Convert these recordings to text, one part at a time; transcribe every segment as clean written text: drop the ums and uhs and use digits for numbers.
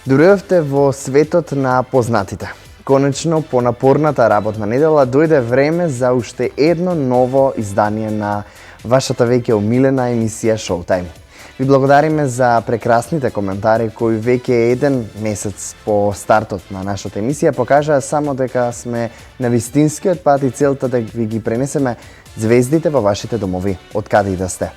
Дојдовте во светот на познатите. Конечно, по напорната работна недела дојде време за уште едно ново издание на вашата веќе омилена емисија Showtime. Ви благодариме за прекрасните коментари кои веќе еден месец по стартот на нашата емисија покажаа само дека сме на вистинскиот пат и целта да ви ги пренесеме звездите во вашите домови, од каде и да сте.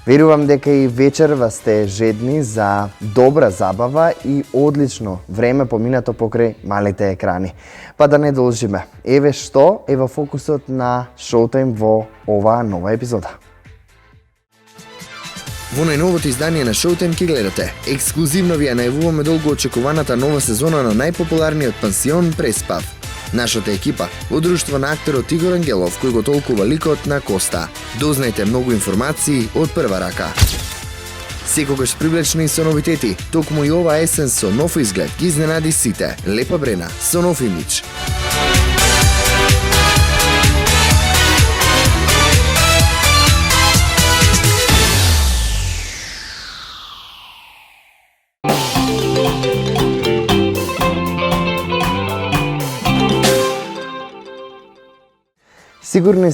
Верувам дека и вечерва сте жедни за добра забава и одлично време поминато покрај малите екрани. Па да не должиме. Еве што е во фокусот на Showtime во оваа нова епизода. Во најновото издание на Showtime ќе гледате. Ексклузивно ви ја најавуваме долго очекуваната нова сезона на најпопуларниот пансион Преспав. Нашата екипа во друштво на актерот Игор Ангелов, кој го толкува ликот на Коста. Дознајте многу информации од прва рака. Секогаш привлечни со новитети, токму и ова есен со нов изглед ги изненади сите. Лепа Брена со нов имидж. Сигурен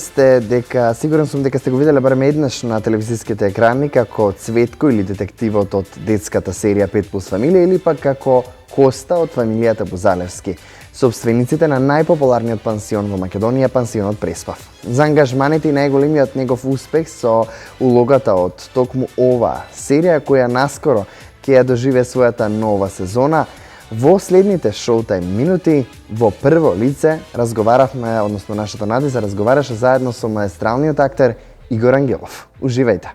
сум дека сте го виделе барем еднаш на телевизиските екрани како Цветко или детективот од детската серија 5 плюс фамилија или пак како Коста од фамилијата Бузалевски, собствениците на најпопуларниот пансион во Македонија, пансионот Преспав. За ангажманите и најголемиот негов успех со улогата од токму ова серија која наскоро ќе ја доживе својата нова сезона, во следните Showtime минути во прво лице разговаравме, односно нашата Надежда разговараше заедно со маестралниот актер Игор Ангелов. Уживајте.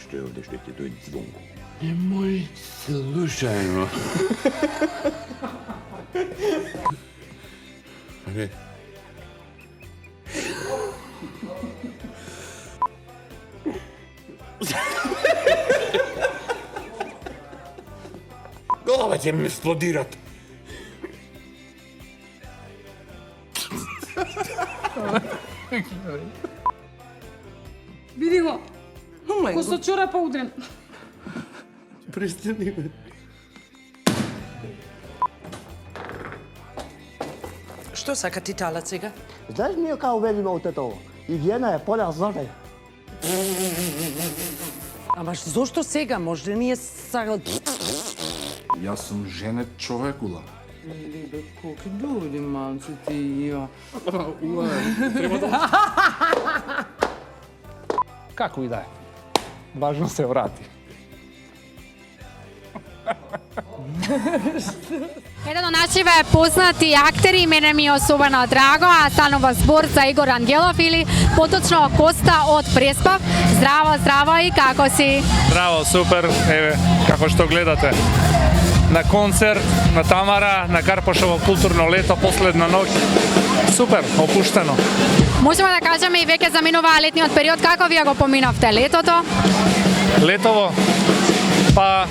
Što je ovdje, što ti dođe zvonku. Nemoj slučajno. Okay. Glava će mi eksplodirat. Види го. Ко со чорапа удрен. Престани ме. Што сака ти талат сега? Знаеш ние како велиме од тето? Игиена е поле злата. Ама зошто сега? Може ние сакал... Јас сум женет човекула. Лебе, колки дојди, манци ти, ја. Треба да... Како и да е. Важно се врати. Еден од нашиве познати актери, мене ми е особено драго, а станува збор за Игор Ангелов или поточно Коста од Преспав. Здраво, здраво и како си? Здраво, супер, еве, како што гледате. На концерт, на Тамара, на Карпошово културно лето, последна ноќ. Супер, опуштено. Можеме да кажеме и веќе заминува летниот период, како вие го поминавте летото? Летово, па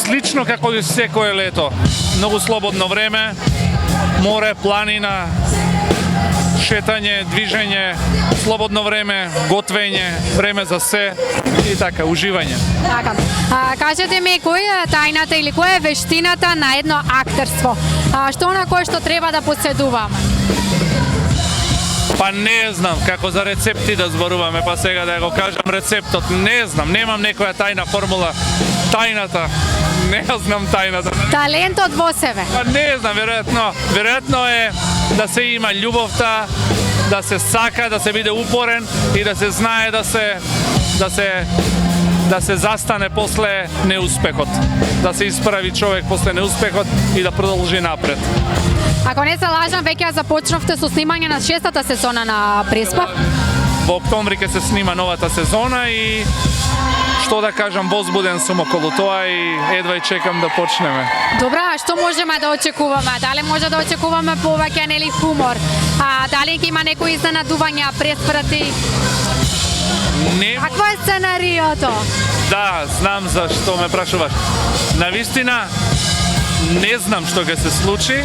слично како и секое лето. Многу слободно време, море, планина, шетање, движење, слободно време, готвење, време за се и така, уживање. Така. Кажете ми, која е тајната или која е вештината на едно актерство? Што на кое што треба да поседуваме? Па не знам, како за рецепти да зборуваме, па сега да го кажам рецептот, не знам, немам некоја тајна формула. Тајната, не знам тајната. Талентот во себе? Па не знам, веројатно е да се има љубовта, да се сака, да се биде упорен и да се знае да се da se zastane posle neuspehot. Da se ispravi човек posle neuspehot и да продолжи напред. Ако не се лажам, веќе започнавте со снимање на 6-та сезона на Преспа. Во октомври ќе се снима новата сезона и што да кажам, возбуден сум околу тоа и едва и чекам да почнеме. Добра, а што можеме да очекуваме? Дали може да очекуваме повеќе нели хумор? Дали ќе има некои изненадувања, преспрати? Какво е сценариото? Да, знам зашто ме прашуваш. Навистина, не знам што ќе се случи,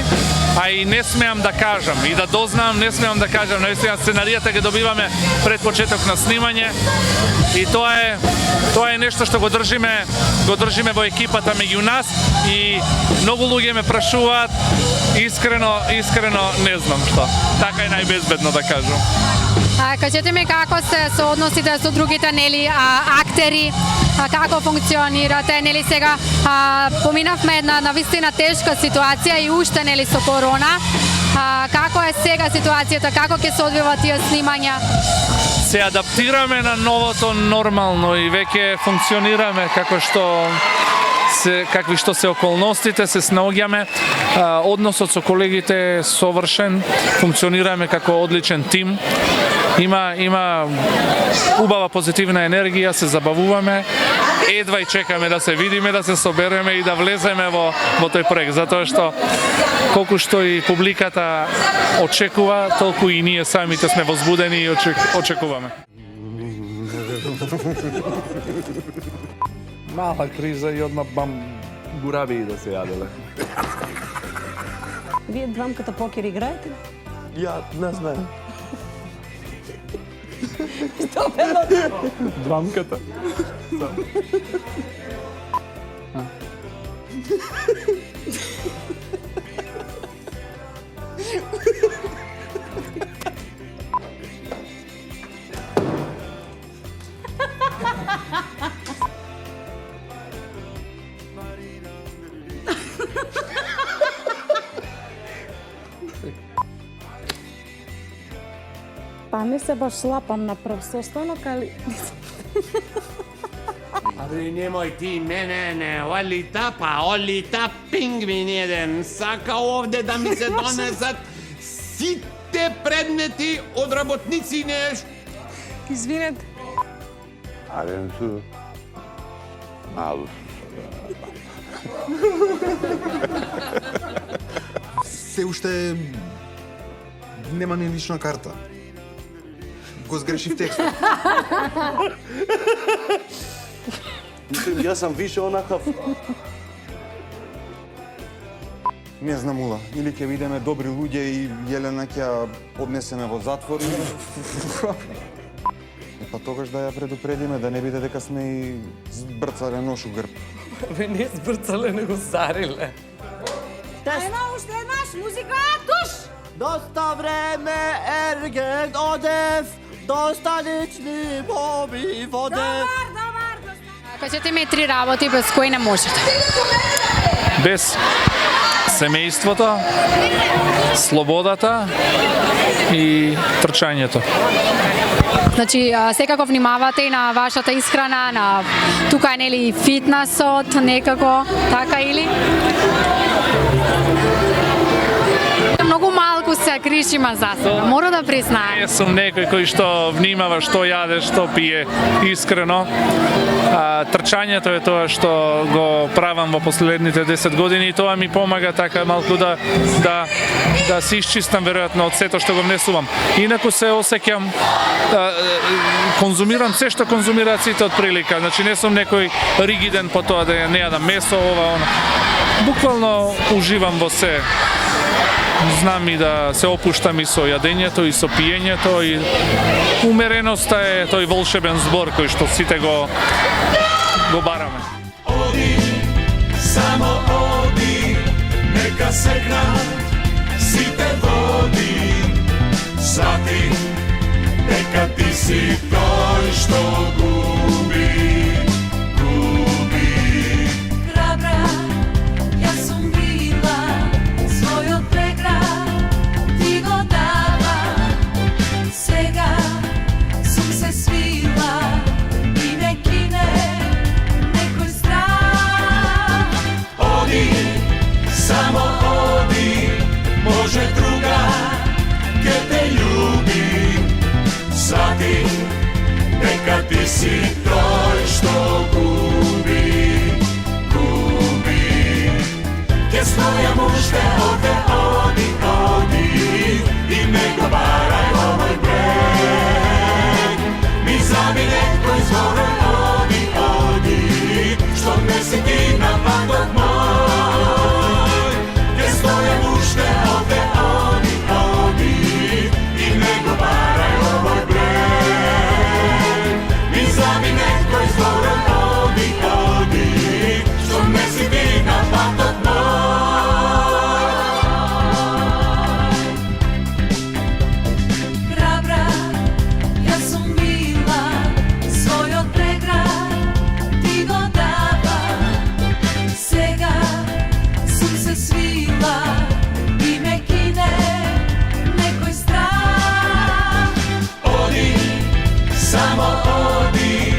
а и не смеам да кажам. И да дознам, не смеам да кажам. Навистина, сценаријата ќе добиваме пред почеток на снимање. И тоа е нешто што го држиме во екипата меѓу нас и многу луѓе ме прашуваат, искрено не знам што. Така е најбезбедно да кажам. Кажете ми како се соодносите со другите нели актери, како функционирате, нели сега поминавме една навистина тешка ситуација и уште нели со корона. Како е сега ситуацијата, како ќе се одвиваат тие снимања? Се адаптираме на новото нормално и веќе функционираме какви што се околностите, се снаоѓаме. Односот со колегите е совршен, функционираме како одличен тим. Има убава позитивна енергија, се забавуваме. Едва и чекаме да се видиме, да се собереме и да влеземе во тој проект, затоа што колку што и публиката очекува, толку и ние самите сме возбудени и очекуваме. Мала криза и одма бам. Гураби и да се јаделе. Вие двамката покер играете? Ja ne znam. Двамката. Па не се баш лапам на прв состанок, али... Абе, немој ти мене, не, олита пингвин еден, сака овде да ми се донесат сите предмети од работници, не... Извинете. Арен су... Малу. Се уште нема ни лична карта. Го сгрешив текстот. Јас сам више онакав. Не знам, Ула, или ќе видиме добри луѓе и Јелена ќе ја однесеме во затвор. Па тогаш да ја предупредиме, да не биде дека сме и збрцале нош у грб. Бе, не збрцале, него зариле. Ема уште еднаш, музика, туш! Доста време ергент одев, доста лични боби водев. Кажете ми 3 работи без кои не можете. Без семејството, слободата и трчањето. Значи, секако внимавате и на вашата исхрана, на тука е нели фитнесот, некако, така или? Многу малку се кришима за себе, мора да признаем. Не сум некој кој што внимава што јаде, што пие, искрено. Трчањето е тоа што го правам во последните 10 години и тоа ми помага така малку да се исчистам веројатно од сето што го внесувам. Инаку се осеќам, конзумирам се што конзумираат сите од прилика. Значи не сум некој ригиден по тоа да не јадам месо, ова, она. Буквално уживам во се. Знам и да се опуштам и со јадењето и со пиењето и умереноста е тој волшебен збор кој што сите го бараме. Оди, само оди, нека секнат сите води. Свати, дека ти си тој што губи. Храбра, јас сум била, својот преград ти го дава. Сега сум се свила и не кине ti si toj što gubi, gubi. Tjesno je mušte, odi, i ne govaraj ovoj breg. Mi zami netko izvore, odi, što ne si ti napadok moj. Tjesno je mušte, odi, i ne govaraj ovoj breg. Mi zami netko izvore, odi, što ne si ti napadok moj. Hrabra, ja sam bila, svoj od pregrad ti go dava. Сега sam se svila i me kine nekoj strah. Odi, samo odi,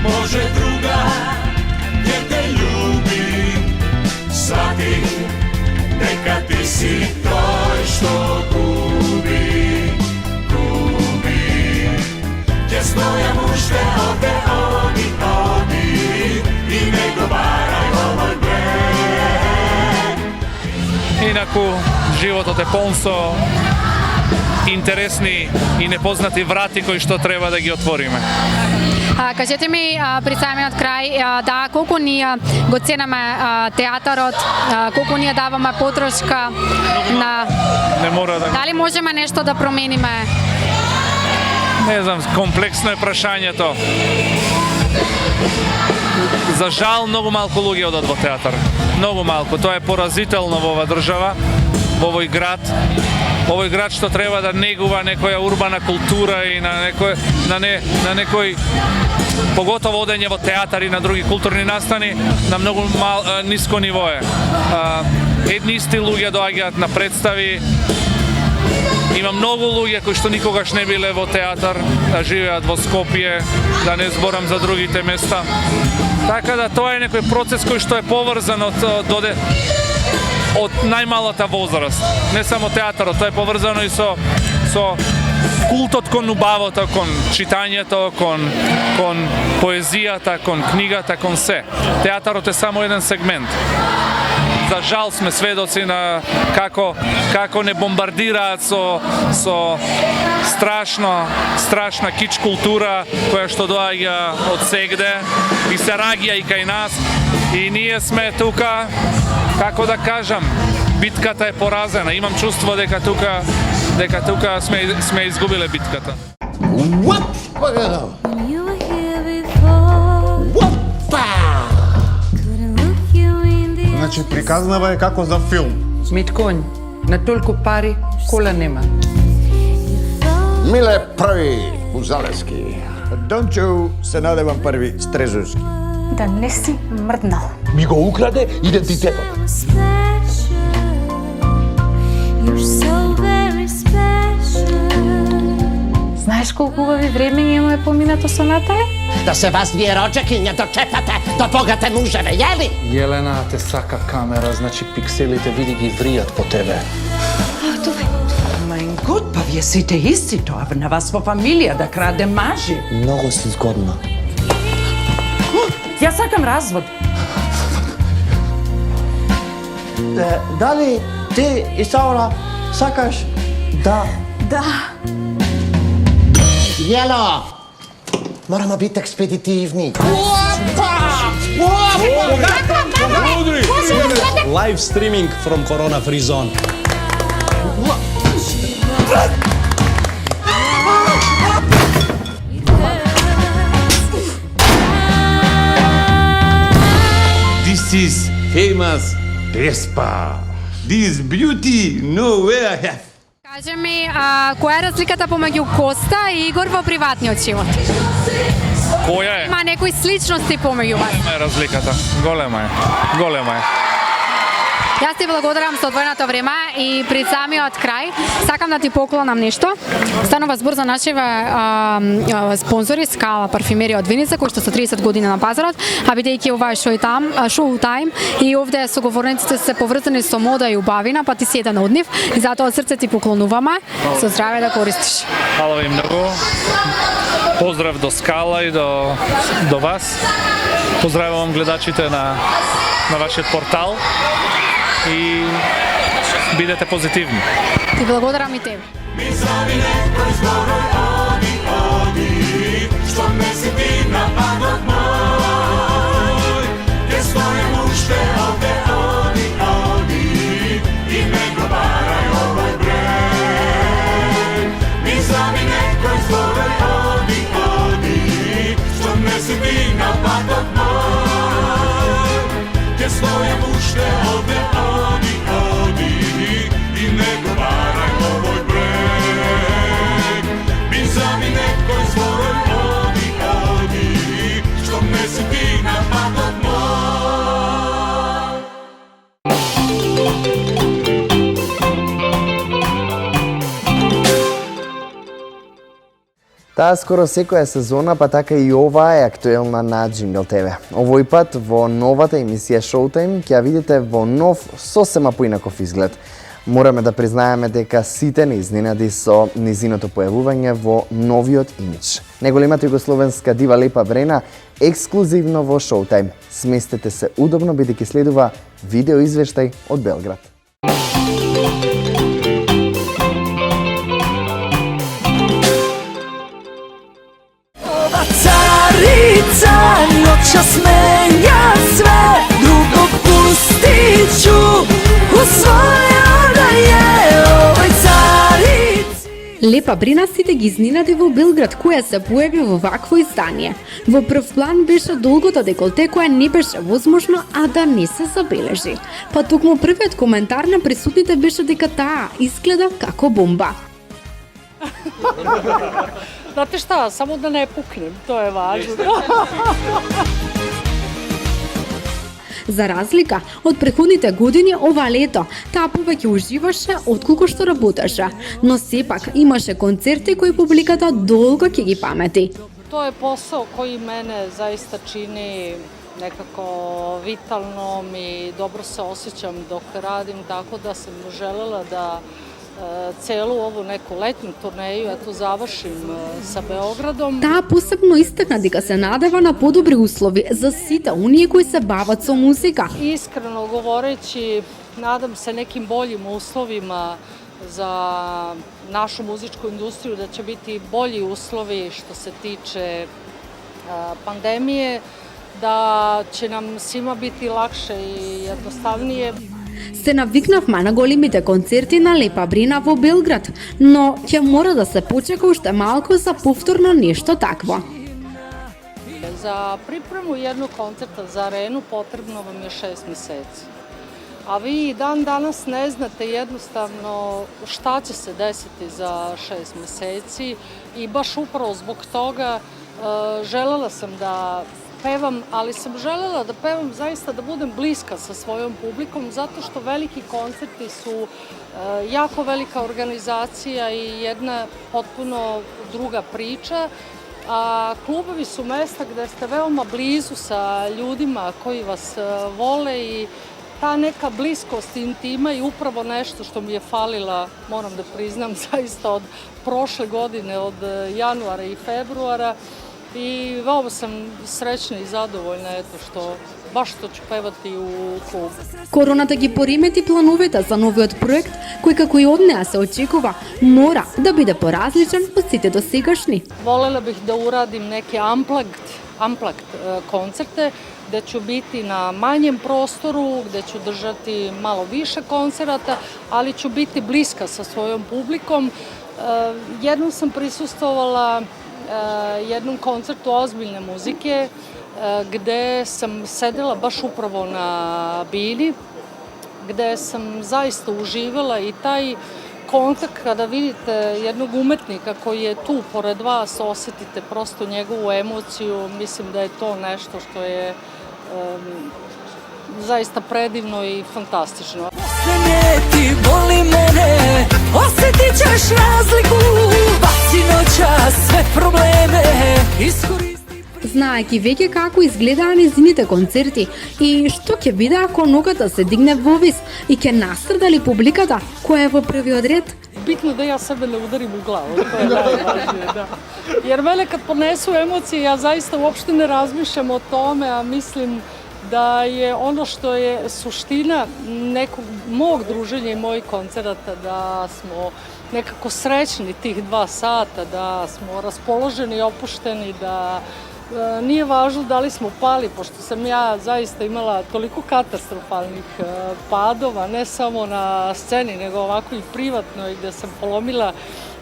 može druga gdje te ljubi. Shvati, neka ti si toj što gubi, gubi. Tjesno je mušte, odi, i ne govaraj ovoj breg. Инаку, животот е полн со интересни и непознати врати кои што треба да ги отвориме. Кажете ми при самиот крај, да, колку ние го ценаме театарот, колку ние даваме потрошка на... Не мора да... Дали можеме нешто да промениме? Не знам, комплексно е прашањето. За жал, многу малку луѓе одат во театар. Многу малку. Тоа е поразително во оваа држава, во овој град. Овој град што треба да негува некоја урбана култура и на некој поготово одење во театар и на други културни настани на многу ниско ниво е. Едни исти луѓе доаѓаат на представи. Има многу луѓе кои што никогаш не биле во театар, да живеат во Скопје, да не зборам за другите места. Така да тоа е некој процес кој што е поврзан од најмалата возраст. Не само театарот, тоа е поврзано и со култот кон убавото, кон читањето, кон поезијата, кон книгата, кон се. Театарот е само еден сегмент. За жал сме сведоци на како не бомбардираат со страшна кич култура која што доаѓа од сегде и се раѓа и кај нас. И ние сме тука, како да кажам, битката е поразена. Имам чувство дека тука сме изгубиле битката. Значи приказнава е како за филм. Митконј, на толку пари кола нема. Миле први Бузалевски. Дончо се надевам први Стрезовски. Да не си мрднал. Ми го украде идентитетот. Знаеш колку убави времења му е поминато со Натале? Да се вас вие роđаки не дочекате до богате мужеве, јели? Јелена те сака камера, значи пикселите види ги вријат по тебе. Mein Gott, pa вие сите исти, тоа на вас во фамилија да краде мажи. Многу си згодна. Јас сакам развод. Дали ти и Саура сакаш да... Да. Јело! Морамо бити експедитивни. Live streaming from Corona Free Zone. This is famous Vespa. This beauty nowhere I have. Кажи ми, која е разликата помеѓу Коста и Игор во приватниот живот? Која е? Има некои сличности помеѓу вас? Голема е разликата. Голема е. Јас ти благодарам за одвоеното време и пред самиот крај сакам да ти поклонам нешто. Станува збор за нашите спонзори Скала парфюмерија од Виница, кои што се 30 години на пазарот, а бидејќи ова е шоу тајм и овде соговорниците се поврзани со мода и убавина, па ти си еден од нив и затоа од срце ти поклонуваме. Со здраве да користиш. Хвала ви многу. Поздрав до Скала и до вас. Поздравувам гледачите на вашиот портал и бидете позитивни. Ти благодарам и тебе. Mi zdravi nekoj zboroj, odi, što ne si ti napadot moj. Gdje stoje mušte ovde, odi, i ne govaraj ovoj breg. Mi zdravi nekoj zboroj, odi, što ne si ti napadot moj. Gdje stoje mušte ovde, odi, i ne govaraj ovoj breg. Mi nekoj zboroj, odi, što ne si ti napadot moj. Таа скоро секоја сезона, па така и ова е актуелна на Jingle TV. Овој пат во новата емисија Showtime ќе ја видите во нов, сосема поинаков изглед. Мораме да признаеме дека сите не изненади со низиното појавување во новиот имидж. Неголемата југословенска дива Лепа Брена ексклузивно во Showtime. Сместете се удобно бидејќи следува видео извештај од Белград. Ova carica noćas menja sve, drugog pustit ću u svoja da je ovoj carici. Лепа Брена сите ги изненади во Белград, која се појави во вакво издание. Во прв план беше долгото деколте, која не беше возможно, а да не се забележи. Па токму првиот коментар на присутните беше дека таа изгледа како бомба. Znate šta, samo da ne puknem, to je važno. За разлика од претходните години, ова лето таа повеќе уживаше отколку што работеше, но сепак имаше концерти кои публиката долго ќе ги памети. To je posao koji mene zaista čini nekako vitalnom i dobro se osjećam dok radim, tako da sam želela da celu ovu neku letnju turneju završim sa Beogradom. Таа посебно истакна дека се надева на подобри услови за сите оние кои се бават со музика. Iskreno govoreći, nadam se nekim boljim uslovima za našu muzičku industriju, da će biti bolji uslovi što se tiče pandemije, da će nam svima biti lakše i jednostavnije. Се навикнавме на големите концерти на Лепа Брена во Белград, но ќе мора да се почека уште малку за повторно нешто такво. Za pripremu jednog koncerta za arenu potrebno vam je 6 meseci. A vi dan danas ne znate jednostavno šta će se desiti za 6 meseci i baš upravo zbog toga želela sam da pevam, ali sam želela da pevam zaista da budem bliska sa svojom publikom, zato što veliki koncerti su jako velika organizacija i jedna potpuno druga priča, a klubovi su mesta gde ste veoma blizu sa ljudima koji vas vole i ta neka bliskost i intima je upravo nešto što mi je falila, moram da priznam, zaista od prošle godine, od januara i februara. I veoma sam srećna i zadovoljna što baš što ću pevati u klubu. Короната ги поремети плановете за новиот проект, кој како и од неа се очекува, мора да биде поразличен од сите досегашни. Volela bih da uradim neke unplugged koncerte, gde ću biti na manjem prostoru, gde ću držati malo više koncerata, ali ću biti bliska sa svojom publikom. Jednom sam prisustvovala jednom koncertu ozbiljne muzike gde sam sedela baš upravo na bini, gde sam zaista uživala i taj kontakt kada vidite jednog umetnika koji je tu pored vas, osetite prosto njegovu emociju, mislim da je to nešto što je zaista predivno i fantastično. Ne ti voli mene, osjetit ćeš razliku, baci noća sve probleme, iskoristi. Знаеки веќе како изгледаа незините концерти и што ќе биде ако ногата се дигне во вис и ќе настрда ли публиката која е во првиот ред? Bitno da ja sebe ne udarim u glavu, to je najvažnije, da. Jer mene kad ponesu emocije, ja zaista uopšte ne razmišljam o tome, a mislim da je ono što je suština nekog mog druženja i mojih koncerata, da smo nekako srećni tih 2 sata, da smo raspoloženi i opušteni, da nije važno da li smo pali, pošto sam ja zaista imala toliko katastrofalnih padova, ne samo na sceni, nego ovako i privatno, gde sam polomila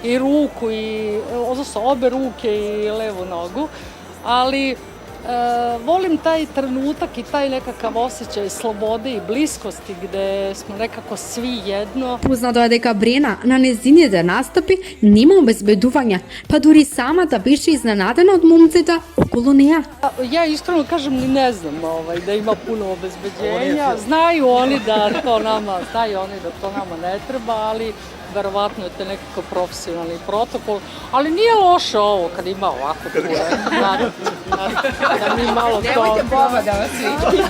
i ruku, odnosno obe ruke i levu nogu, ali volim taj trenutak i taj nekakav osjećaj slobode i bliskosti gde smo nekako svi jedno. Познато е дека Брена на незините настапи нема обезбедување, па дури самата беше изненадена од момците околу неа. Ja iskreno kažem ni ne znam da ima puno obezbeđenja. Znaju oni da to nama ne treba, ali verovatno je to nekako profesionalni protokol, ali nije loše ovo kad ima ovako puno, da mi malo to... Nemojte boba da vas vidi.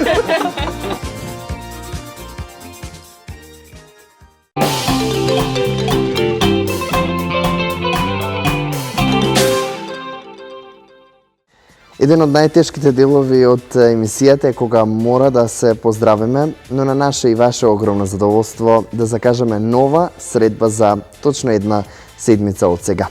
Еден од најтешките делови од емисијата е кога мора да се поздравиме, но на наше и ваше огромно задоволство да закажеме нова средба за точно 1 седмица од сега.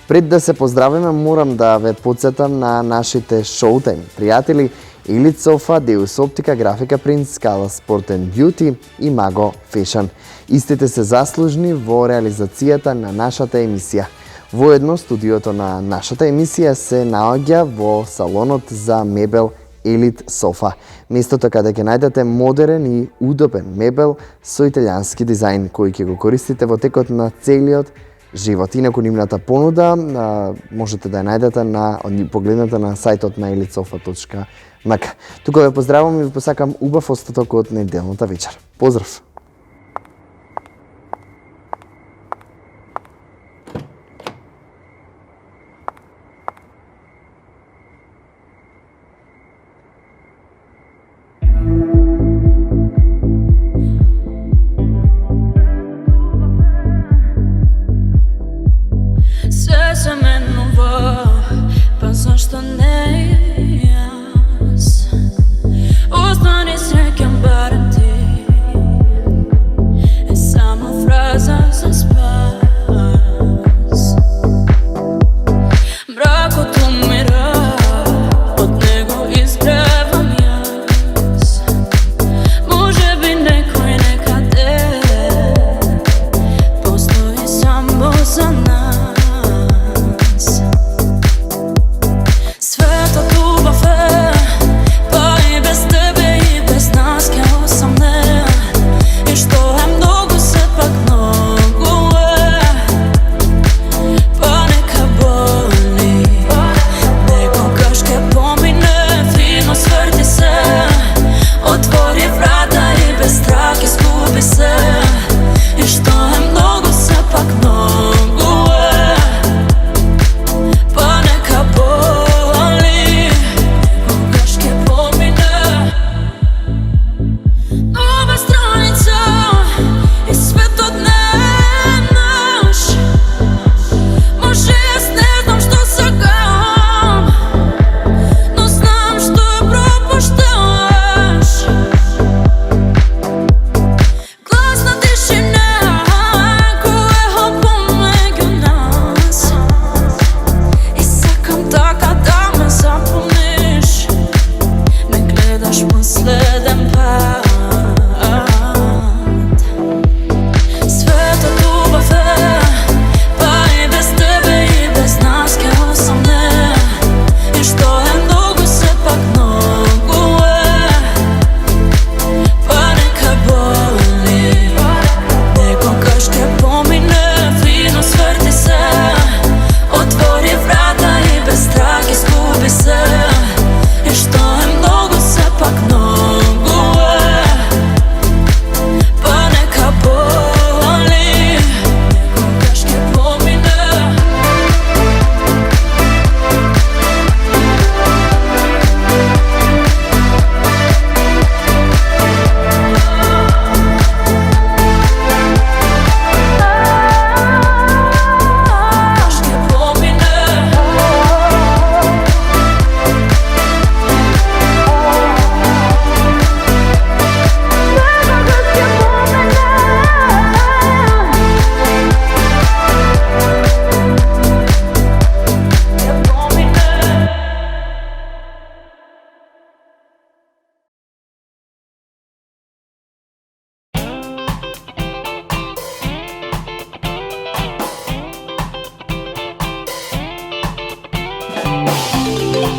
Пред да се поздравиме, морам да ве подсетам на нашите Showtime пријатели Елит Софа, Deus Optica, Графика Принт, Скала Спорт & Бјути и Маго Фешн. Истите се заслужни во реализацијата на нашата емисија. Воедно, студиото на нашата емисија се наоѓа во салонот за мебел Елит Софа. Местото каде ќе најдете модерен и удобен мебел со италијански дизајн, кој ќе го користите во текот на целиот живот. Инаку нивната понуда можете да ја најдете погледнете на сајтот на elitsofa.mk. Тука ве поздравувам и ви посакам убав остаток од неделната вечер. Поздрав! Sve se menува, pa zašto ne jaz? Ostani srećan barem ti,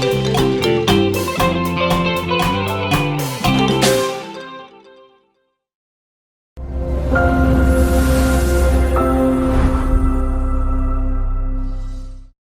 Thank you.